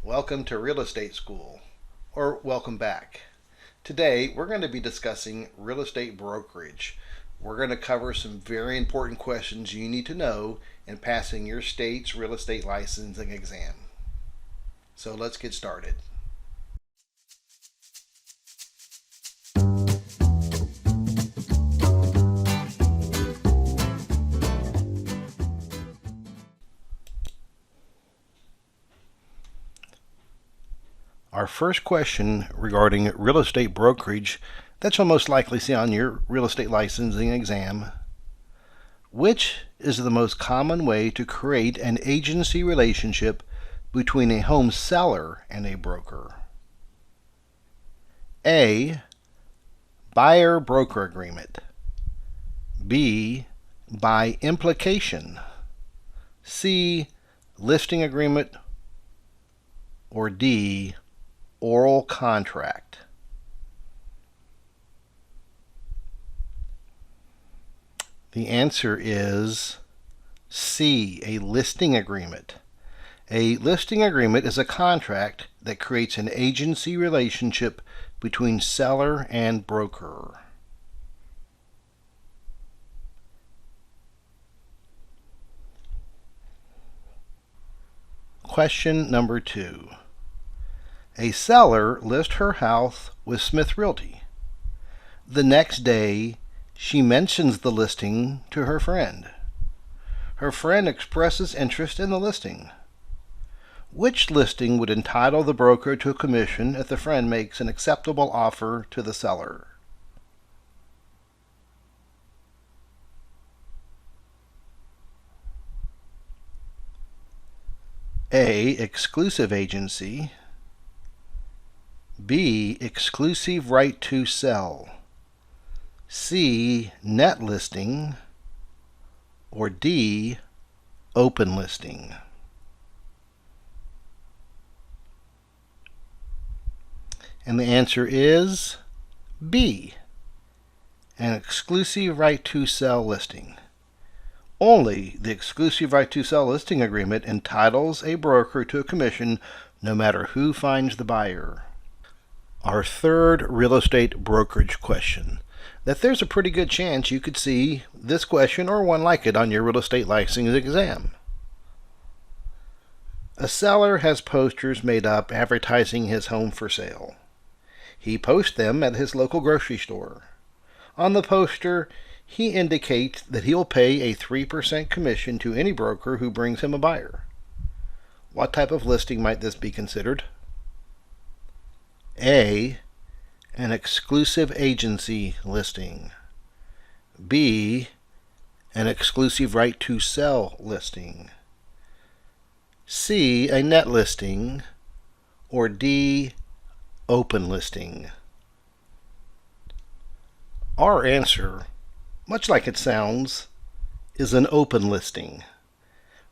Welcome to Real Estate School, or welcome back. Today we're going to be discussing real estate brokerage. We're going to cover some very important questions you need to know in passing your state's real estate licensing exam. So let's get started. Our first question regarding real estate brokerage that you'll most likely see on your real estate licensing exam. Which is the most common way to create an agency relationship between a home seller and a broker? A. Buyer-broker agreement. B. By implication. C. Listing agreement. Or D. Oral contract. The answer is C, a listing agreement. A listing agreement is a contract that creates an agency relationship between seller and broker. Question number 2. A seller lists her house with Smith Realty. The next day, she mentions the listing to her friend. Her friend expresses interest in the listing. Which listing would entitle the broker to a commission if the friend makes an acceptable offer to the seller? A. Exclusive agency. B. Exclusive right to sell. C. Net listing. Or D. Open listing. And the answer is B. An exclusive right to sell listing. Only the exclusive right to sell listing agreement entitles a broker to a commission no matter who finds the buyer. Our third real estate brokerage question that there's a pretty good chance you could see this question or one like it on your real estate licensing exam. A seller has posters made up advertising his home for sale. He posts them at his local grocery store. On the poster, he indicates that he'll pay a 3% commission to any broker who brings him a buyer. What type of listing might this be considered? A. An exclusive agency listing. B. An exclusive right to sell listing. C. A net listing. Or D. Open listing. Our answer, much like it sounds, is an open listing.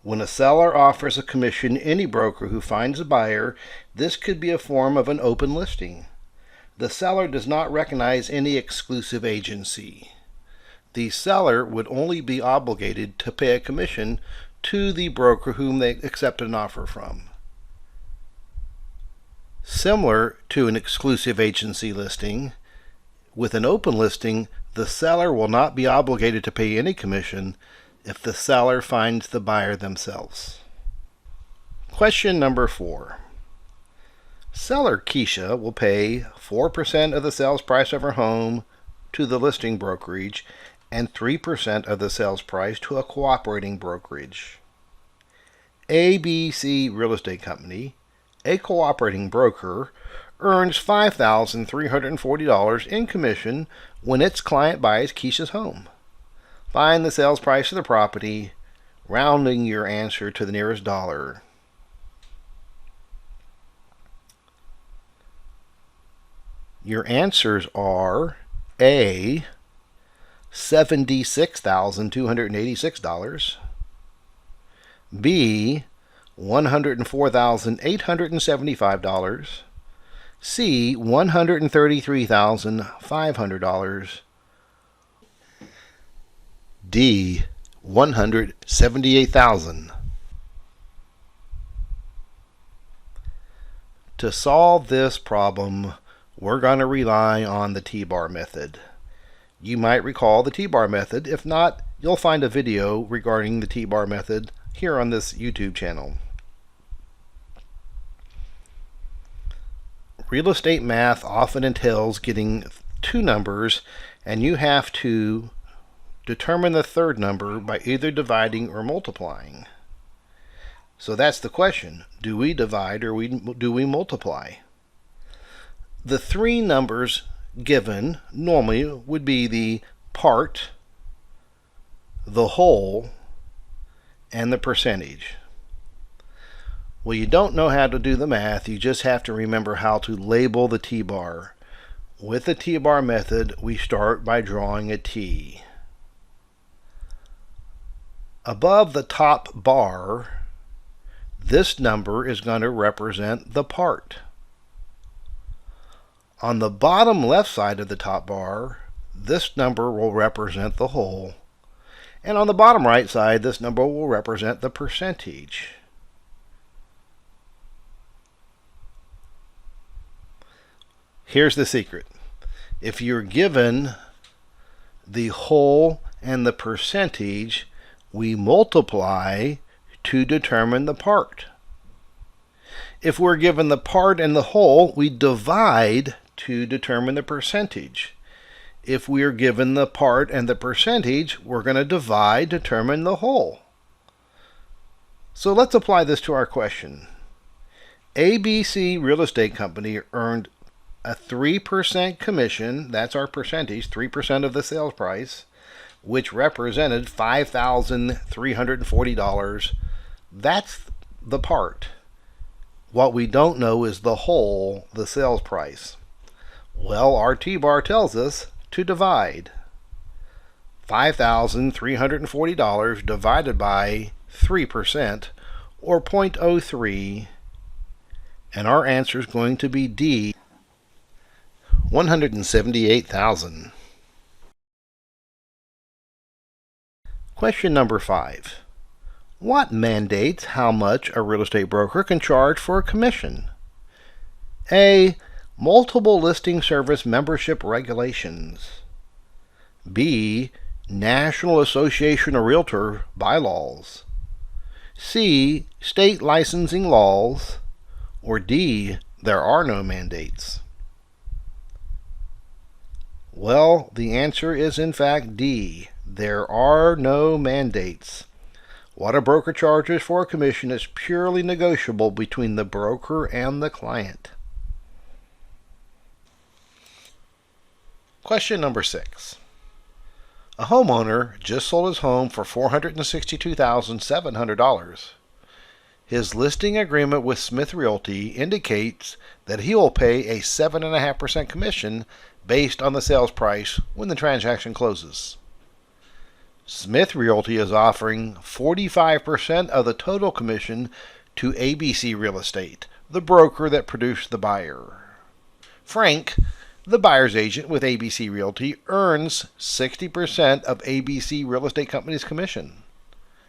When a seller offers a commission any broker who finds a buyer, this could be a form of an open listing. The seller does not recognize any exclusive agency. The seller would only be obligated to pay a commission to the broker whom they accept an offer from. Similar to an exclusive agency listing, with an open listing, the seller will not be obligated to pay any commission if the seller finds the buyer themselves. Question number 4. Seller Keisha will pay 4% of the sales price of her home to the listing brokerage and 3% of the sales price to a cooperating brokerage. ABC Real Estate Company, a cooperating broker, earns $5,340 in commission when its client buys Keisha's home. Find the sales price of the property, rounding your answer to the nearest dollar. Your answers are A. $76,286, B. $104,875, C. $133,500, D. $178,000. To solve this problem, we're going to rely on the T-bar method. You might recall the T-bar method. If not, you'll find a video regarding the T-bar method here on this YouTube channel. Real estate math often entails getting two numbers, and you have to determine the third number by either dividing or multiplying. So that's the question. Do we divide or do we multiply? The three numbers given normally would be the part, the whole, and the percentage. Well, you don't know how to do the math. You just have to remember how to label the T-bar. With the T-bar method, we start by drawing a T. Above the top bar, this number is going to represent the part. On the bottom left side of the top bar, this number will represent the whole. And on the bottom right side, this number will represent the percentage. Here's the secret. If you're given the whole and the percentage, we multiply to determine the part. If we're given the part and the whole, we divide to determine the percentage. If we are given the part and the percentage, we're going to divide to determine the whole. So let's apply this to our question. ABC Real Estate Company earned a 3% commission, that's our percentage, 3% of the sales price, which represented $5,340. That's the part. What we don't know is the whole, the sales price. Well, our T-bar tells us to divide. $5,340 divided by 3%, or 0.03, and our answer is going to be D, $178,000. Question number 5. What mandates how much a real estate broker can charge for a commission? A. Multiple listing service membership regulations. B. National Association of Realtor bylaws. C. State licensing laws. Or D. There are no mandates. Well, the answer is in fact D. There are no mandates. What a broker charges for a commission is purely negotiable between the broker and the client. Question number 6. A homeowner just sold his home for $462,700. His listing agreement with Smith Realty indicates that he will pay a 7.5% commission based on the sales price when the transaction closes. Smith Realty is offering 45% of the total commission to ABC Real Estate, the broker that produced the buyer. Frank, the buyer's agent with ABC Realty, earns 60% of ABC Real Estate Company's commission.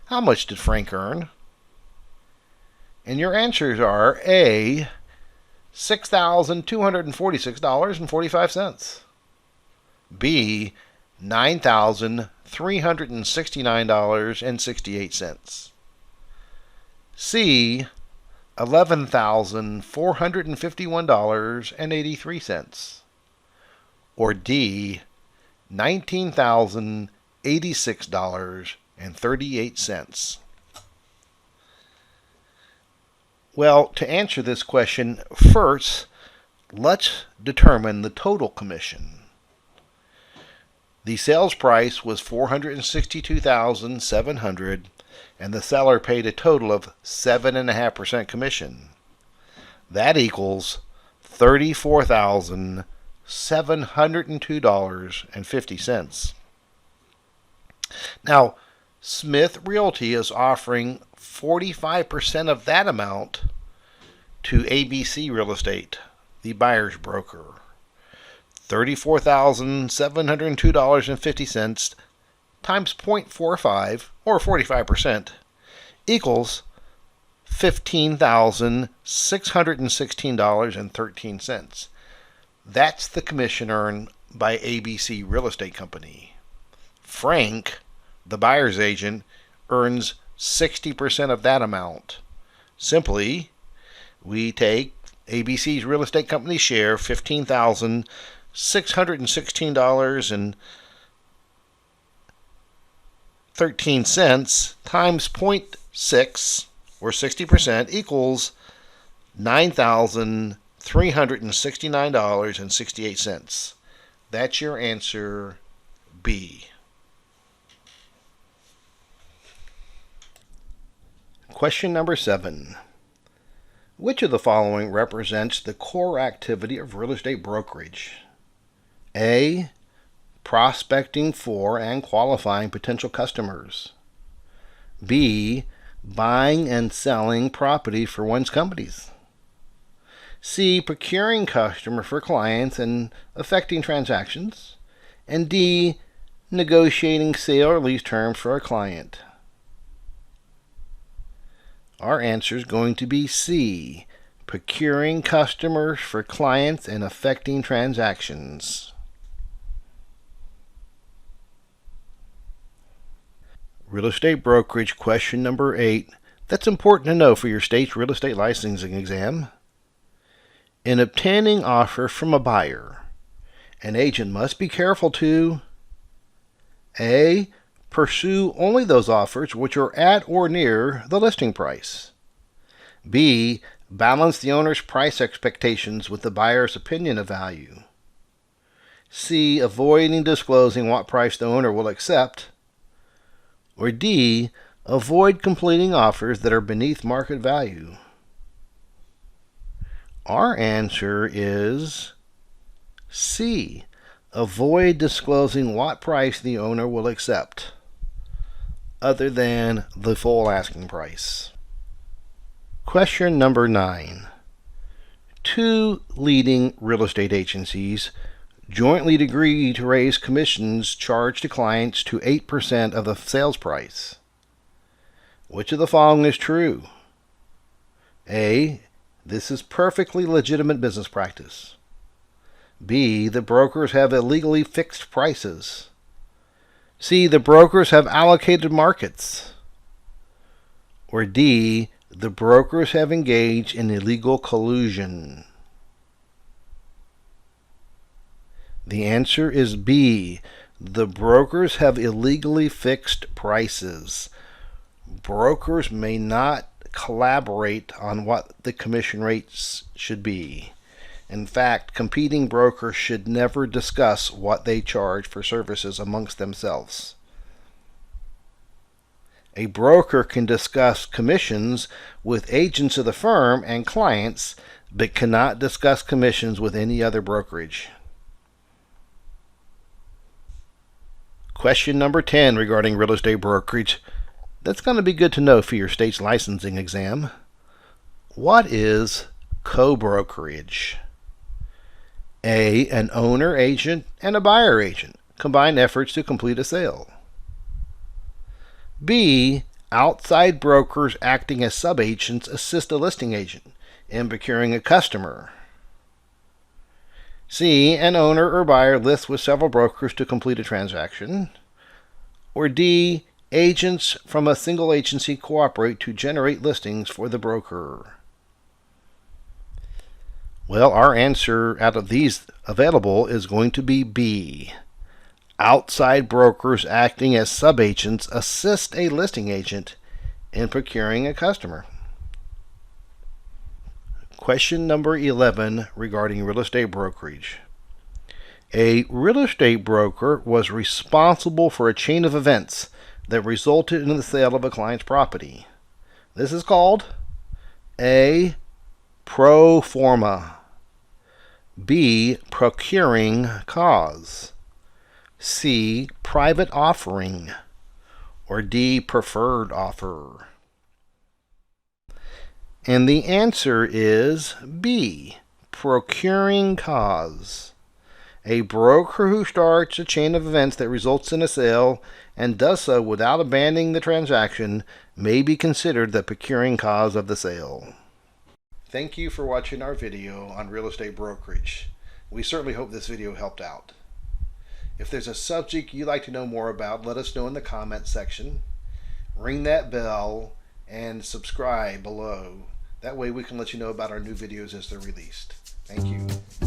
How much did Frank earn? And your answers are A, $6,246.45. B, $9,369.68. C, $11,451.83. Or D, $19,086.38. Well, to answer this question, first, let's determine the total commission. The sales price was $462,700, and the seller paid a total of 7.5% commission. That equals $34,702.50. Now, Smith Realty is offering 45% of that amount to ABC Real Estate, the buyer's broker. $34,702.50 times 0.45, or 45%, equals $15,616.13. That's the commission earned by ABC Real Estate Company. Frank, the buyer's agent, earns 60% of that amount. Simply, we take ABC's Real Estate Company share, $15,616.13 times 0.6, or 60%, equals $9,369.68. That's your answer, B. Question number 7. Which of the following represents the core activity of real estate brokerage? A. Prospecting for and qualifying potential customers. B. Buying and selling property for one's companies. C. Procuring customers for clients and effecting transactions. And D. Negotiating sale or lease terms for a client. Our answer is going to be C. Procuring customers for clients and effecting transactions. Real estate brokerage question number 8. That's important to know for your state's real estate licensing exam. In obtaining offer from a buyer, an agent must be careful to A. Pursue only those offers which are at or near the listing price. B. Balance the owner's price expectations with the buyer's opinion of value. C. Avoiding disclosing what price the owner will accept. Or D. Avoid completing offers that are beneath market value. Our answer is C. Avoid disclosing what price the owner will accept, other than the full asking price. Question number 9. 2 leading real estate agencies jointly agree to raise commissions charged to clients to 8% of the sales price. Which of the following is true? A. This is perfectly legitimate business practice. B. The brokers have illegally fixed prices. C. The brokers have allocated markets. Or D. The brokers have engaged in illegal collusion. The answer is B. The brokers have illegally fixed prices. Brokers may not collaborate on what the commission rates should be. In fact, competing brokers should never discuss what they charge for services amongst themselves. A broker can discuss commissions with agents of the firm and clients, but cannot discuss commissions with any other brokerage. Question number 10 regarding real estate brokerage. That's going to be good to know for your state's licensing exam. What is co-brokerage? A. An owner agent and a buyer agent combine efforts to complete a sale. B. Outside brokers acting as sub-agents assist a listing agent in procuring a customer. C. An owner or buyer lists with several brokers to complete a transaction. Or D. Agents from a single agency cooperate to generate listings for the broker. Well, our answer out of these available is going to be B. Outside brokers acting as sub-agents assist a listing agent in procuring a customer. Question number 11 regarding real estate brokerage. A real estate broker was responsible for a chain of events that resulted in the sale of a client's property. This is called A. Pro forma. B. Procuring cause. C. Private offering. Or D. Preferred offer. And the answer is B. Procuring cause. A broker who starts a chain of events that results in a sale and does so without abandoning the transaction may be considered the procuring cause of the sale. Thank you for watching our video on real estate brokerage. We certainly hope this video helped out. If there's a subject you'd like to know more about, let us know in the comment section. Ring that bell and subscribe below. That way we can let you know about our new videos as they're released. Thank you.